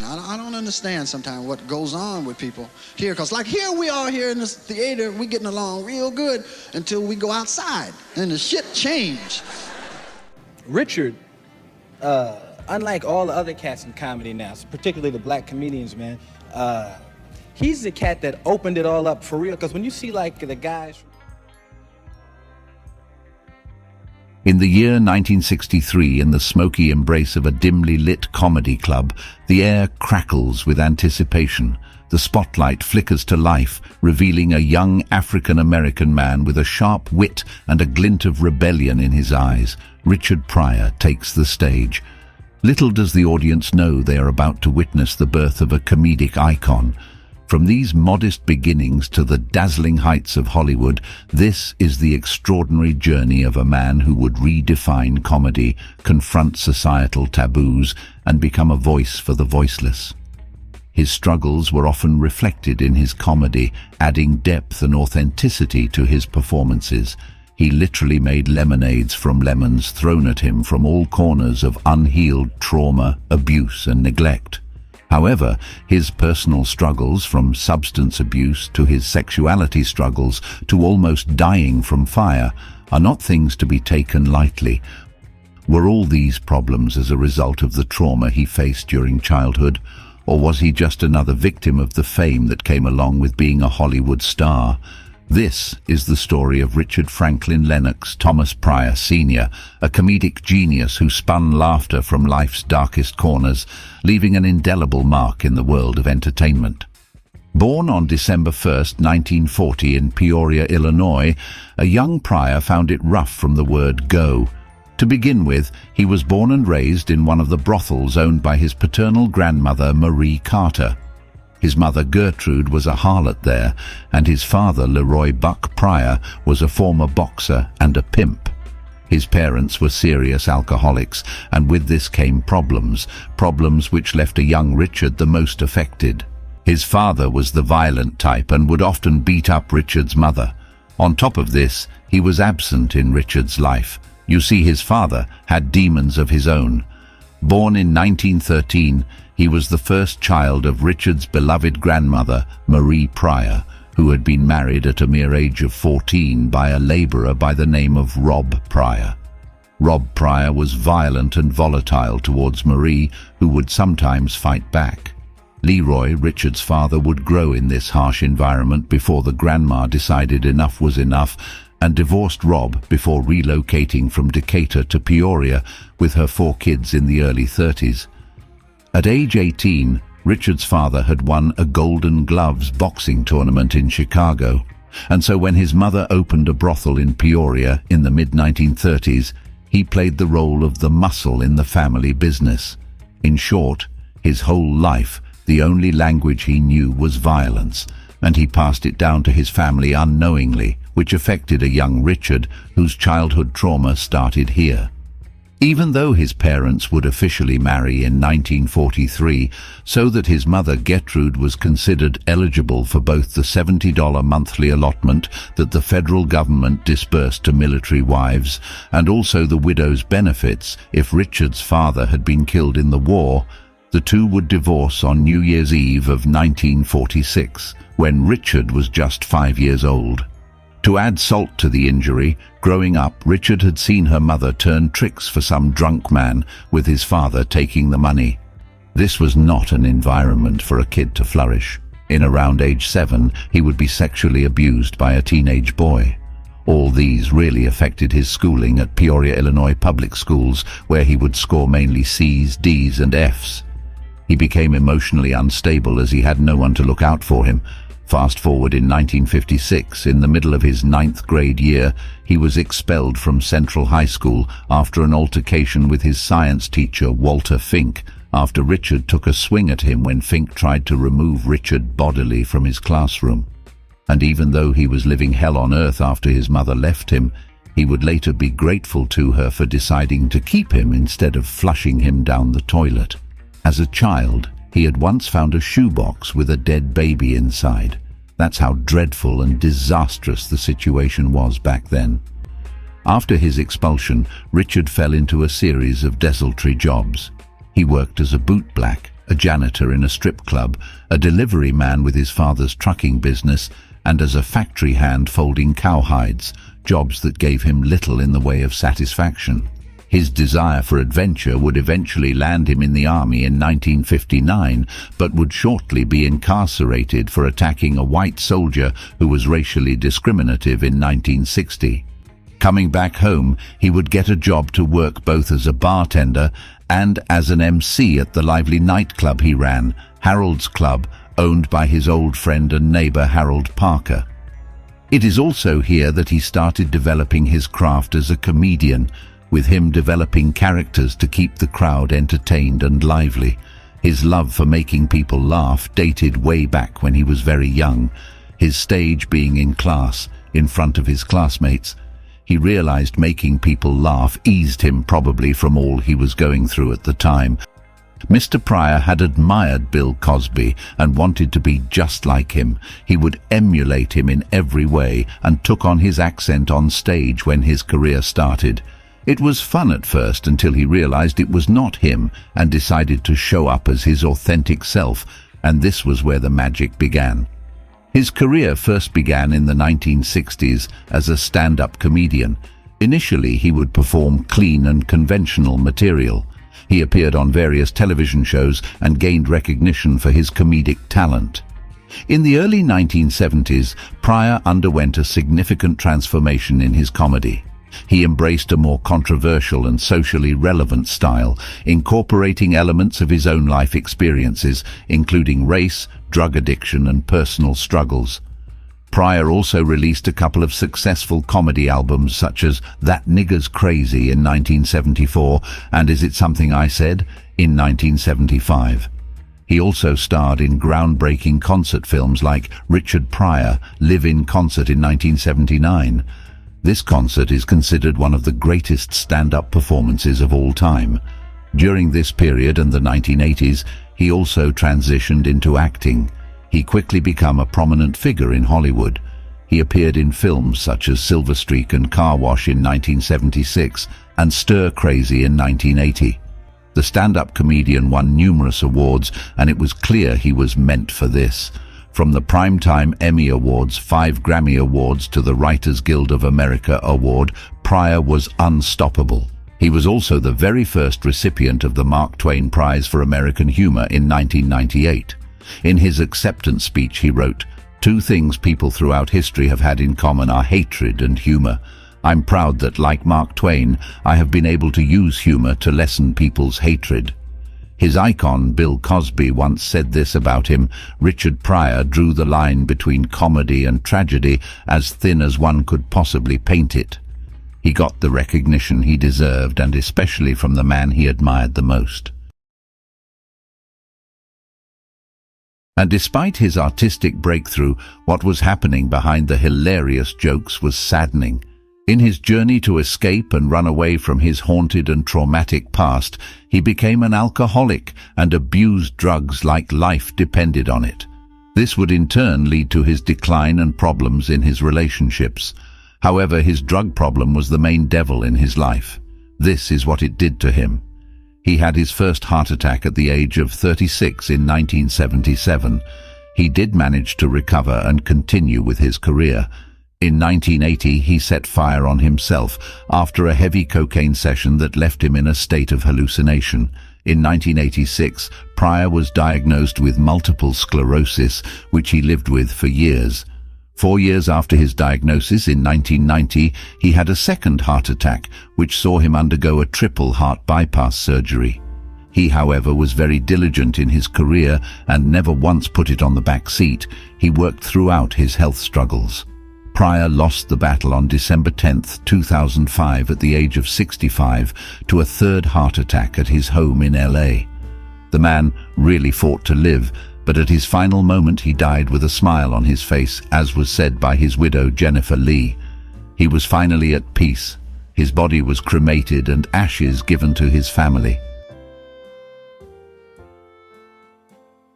I don't understand sometimes what goes on with people here, because like here we are here in this theater, we getting along real good until we go outside and the shit changed. Richard, unlike all the other cats in comedy now, particularly the black comedians, man, he's the cat that opened it all up for real, because when you see like the guys... In the year 1963, in the smoky embrace of a dimly lit comedy club, the air crackles with anticipation. The spotlight flickers to life, revealing a young African-American man with a sharp wit and a glint of rebellion in his eyes. Richard Pryor takes the stage. Little does the audience know they are about to witness the birth of a comedic icon. From these modest beginnings to the dazzling heights of Hollywood, this is the extraordinary journey of a man who would redefine comedy, confront societal taboos, and become a voice for the voiceless. His struggles were often reflected in his comedy, adding depth and authenticity to his performances. He literally made lemonades from lemons thrown at him from all corners of unhealed trauma, abuse, and neglect. However, his personal struggles, from substance abuse to his sexuality struggles to almost dying from fire, are not things to be taken lightly. Were all these problems as a result of the trauma he faced during childhood, or was he just another victim of the fame that came along with being a Hollywood star? This is the story of Richard Franklin Lennox Thomas Pryor Sr., a comedic genius who spun laughter from life's darkest corners, leaving an indelible mark in the world of entertainment. Born on December 1, 1940 in Peoria, Illinois, a young Pryor found it rough from the word go. To begin with, he was born and raised in one of the brothels owned by his paternal grandmother, Marie Carter. His mother Gertrude was a harlot there, and his father Leroy Buck Pryor was a former boxer and a pimp. His parents were serious alcoholics, and with this came problems which left a young Richard the most affected. His father was the violent type and would often beat up Richard's mother. On top of this, he was absent in Richard's life. You see, his father had demons of his own. Born in 1913, he was the first child of Richard's beloved grandmother, Marie Pryor, who had been married at a mere age of 14 by a laborer by the name of Rob Pryor. Rob Pryor was violent and volatile towards Marie, who would sometimes fight back. Leroy, Richard's father, would grow in this harsh environment before the grandma decided enough was enough and divorced Rob before relocating from Decatur to Peoria with her 4 kids in the early 30s. At age 18, Richard's father had won a Golden Gloves boxing tournament in Chicago, and so when his mother opened a brothel in Peoria in the mid-1930s, he played the role of the muscle in the family business. In short, his whole life, the only language he knew was violence, and he passed it down to his family unknowingly, which affected a young Richard whose childhood trauma started here. Even though his parents would officially marry in 1943, so that his mother Gertrude was considered eligible for both the $70 monthly allotment that the federal government disbursed to military wives and also the widow's benefits if Richard's father had been killed in the war, the two would divorce on New Year's Eve of 1946, when Richard was just 5 years old. To add salt to the injury, growing up, Richard had seen her mother turn tricks for some drunk man, with his father taking the money. This was not an environment for a kid to flourish. In around age 7, he would be sexually abused by a teenage boy. All these really affected his schooling at Peoria, Illinois public schools, where he would score mainly C's, D's, and F's. He became emotionally unstable as he had no one to look out for him. Fast forward in 1956, in the middle of his 9th grade year, he was expelled from Central High School after an altercation with his science teacher, Walter Fink, after Richard took a swing at him when Fink tried to remove Richard bodily from his classroom. And even though he was living hell on earth after his mother left him, he would later be grateful to her for deciding to keep him instead of flushing him down the toilet. As a child, he had once found a shoebox with a dead baby inside. That's how dreadful and disastrous the situation was back then. After his expulsion, Richard fell into a series of desultory jobs. He worked as a bootblack, a janitor in a strip club, a delivery man with his father's trucking business, and as a factory hand folding cowhides, jobs that gave him little in the way of satisfaction. His desire for adventure would eventually land him in the army in 1959, but would shortly be incarcerated for attacking a white soldier who was racially discriminative in 1960. Coming back home, he would get a job to work both as a bartender and as an MC at the lively nightclub he ran, Harold's Club, owned by his old friend and neighbor Harold Parker. It is also here that he started developing his craft as a comedian, with him developing characters to keep the crowd entertained and lively. His love for making people laugh dated way back when he was very young, his stage being in class, in front of his classmates. He realized making people laugh eased him probably from all he was going through at the time. Mr. Pryor had admired Bill Cosby and wanted to be just like him. He would emulate him in every way and took on his accent on stage when his career started. It was fun at first until he realized it was not him and decided to show up as his authentic self, and this was where the magic began. His career first began in the 1960s as a stand-up comedian. Initially, he would perform clean and conventional material. He appeared on various television shows and gained recognition for his comedic talent. In the early 1970s, Pryor underwent a significant transformation in his comedy. He embraced a more controversial and socially relevant style, incorporating elements of his own life experiences, including race, drug addiction, and personal struggles. Pryor also released a couple of successful comedy albums such as That Nigger's Crazy in 1974 and Is It Something I Said in 1975. He also starred in groundbreaking concert films like Richard Pryor, Live in Concert in 1979. This concert is considered one of the greatest stand-up performances of all time. During this period and the 1980s, he also transitioned into acting. He quickly became a prominent figure in Hollywood. He appeared in films such as Silver Streak and Car Wash in 1976 and Stir Crazy in 1980. The stand-up comedian won numerous awards, and it was clear he was meant for this. From the Primetime Emmy Awards, 5 Grammy Awards to the Writers Guild of America Award, Pryor was unstoppable. He was also the very first recipient of the Mark Twain Prize for American Humor in 1998. In his acceptance speech he wrote, "Two things people throughout history have had in common are hatred and humor. I'm proud that, like Mark Twain, I have been able to use humor to lessen people's hatred." His icon, Bill Cosby, once said this about him: "Richard Pryor drew the line between comedy and tragedy as thin as one could possibly paint it." He got the recognition he deserved, and especially from the man he admired the most. And despite his artistic breakthrough, what was happening behind the hilarious jokes was saddening. In his journey to escape and run away from his haunted and traumatic past, he became an alcoholic and abused drugs like life depended on it. This would in turn lead to his decline and problems in his relationships. However, his drug problem was the main devil in his life. This is what it did to him. He had his first heart attack at the age of 36 in 1977. He did manage to recover and continue with his career. In 1980, he set fire on himself after a heavy cocaine session that left him in a state of hallucination. In 1986, Pryor was diagnosed with multiple sclerosis, which he lived with for years. 4 years after his diagnosis, in 1990, he had a second heart attack, which saw him undergo a triple heart bypass surgery. He, however, was very diligent in his career and never once put it on the back seat. He worked throughout his health struggles. Pryor lost the battle on December 10, 2005, at the age of 65, to a third heart attack at his home in LA. The man really fought to live, but at his final moment he died with a smile on his face, as was said by his widow Jennifer Lee. He was finally at peace. His body was cremated and ashes given to his family.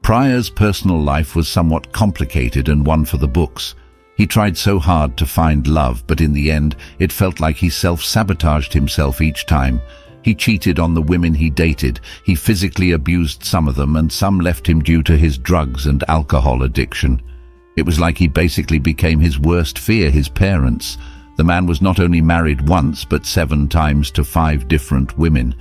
Pryor's personal life was somewhat complicated and one for the books. He tried so hard to find love, but in the end, it felt like he self-sabotaged himself each time. He cheated on the women he dated. He physically abused some of them, and some left him due to his drugs and alcohol addiction. It was like he basically became his worst fear, his parents. The man was not only married once, but 7 times to 5 different women.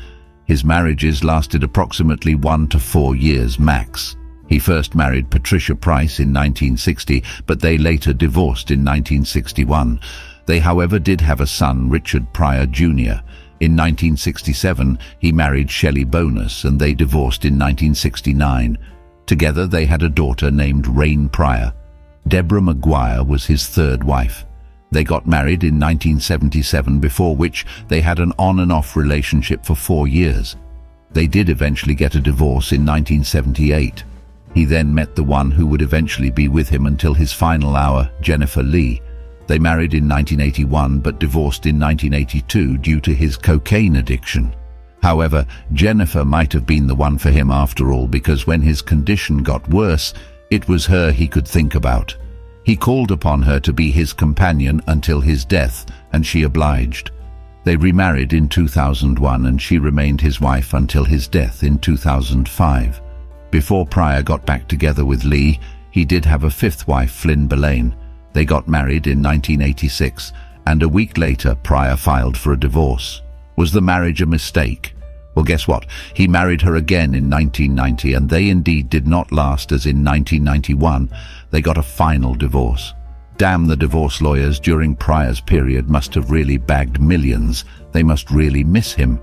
His marriages lasted approximately 1 to 4 years max. He first married Patricia Price in 1960, but they later divorced in 1961. They, however, did have a son, Richard Pryor Jr. In 1967, he married Shelley Bonus, and they divorced in 1969. Together, they had a daughter named Rain Pryor. Deborah McGuire was his 3rd wife. They got married in 1977, before which they had an on and off relationship for 4 years. They did eventually get a divorce in 1978. He then met the one who would eventually be with him until his final hour, Jennifer Lee. They married in 1981 but divorced in 1982 due to his cocaine addiction. However, Jennifer might have been the one for him after all, because when his condition got worse, it was her he could think about. He called upon her to be his companion until his death, and she obliged. They remarried in 2001, and she remained his wife until his death in 2005. Before Pryor got back together with Lee, he did have a 5th wife, Flynn Belaine. They got married in 1986, and a week later Pryor filed for a divorce. Was the marriage a mistake? Well, guess what? He married her again in 1990, and they indeed did not last, as in 1991, they got a final divorce. Damn, the divorce lawyers during Pryor's period must have really bagged millions. They must really miss him.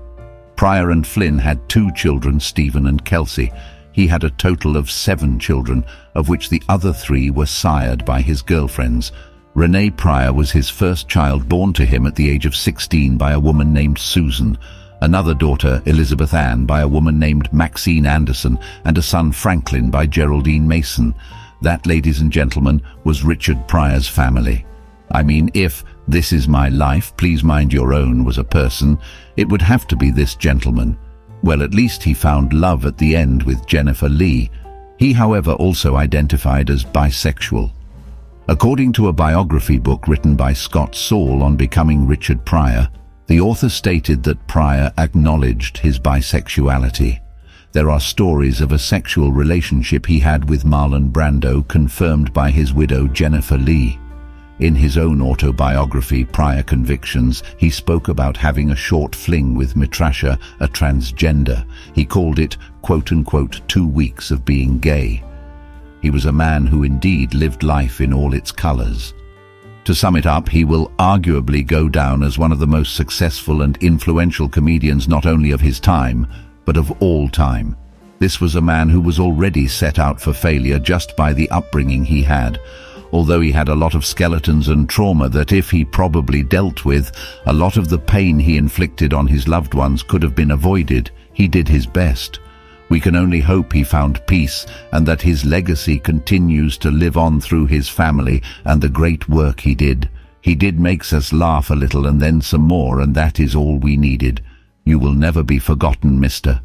Pryor and Flynn had 2 children, Stephen and Kelsey. He had a total of 7 children, of which the other 3 were sired by his girlfriends. Renee Pryor was his first child, born to him at the age of 16 by a woman named Susan. Another daughter, Elizabeth Ann, by a woman named Maxine Anderson, and a son, Franklin, by Geraldine Mason. That, ladies and gentlemen, was Richard Pryor's family. I mean, if "This Is My Life, Please Mind Your Own" was a person, it would have to be this gentleman. Well, at least he found love at the end with Jennifer Lee. He, however, also identified as bisexual. According to a biography book written by Scott Saul on becoming Richard Pryor, the author stated that Pryor acknowledged his bisexuality. There are stories of a sexual relationship he had with Marlon Brando, confirmed by his widow Jennifer Lee. In his own autobiography, Pryor Convictions, he spoke about having a short fling with Mitrasha, a transgender. He called it, quote-unquote, 2 weeks of being gay. He was a man who indeed lived life in all its colors. To sum it up, he will arguably go down as one of the most successful and influential comedians not only of his time, but of all time. This was a man who was already set out for failure just by the upbringing he had. Although he had a lot of skeletons and trauma that, if he probably dealt with, a lot of the pain he inflicted on his loved ones could have been avoided, he did his best. We can only hope he found peace, and that his legacy continues to live on through his family and the great work he did. He did make us laugh a little and then some more, and that is all we needed. You will never be forgotten, mister.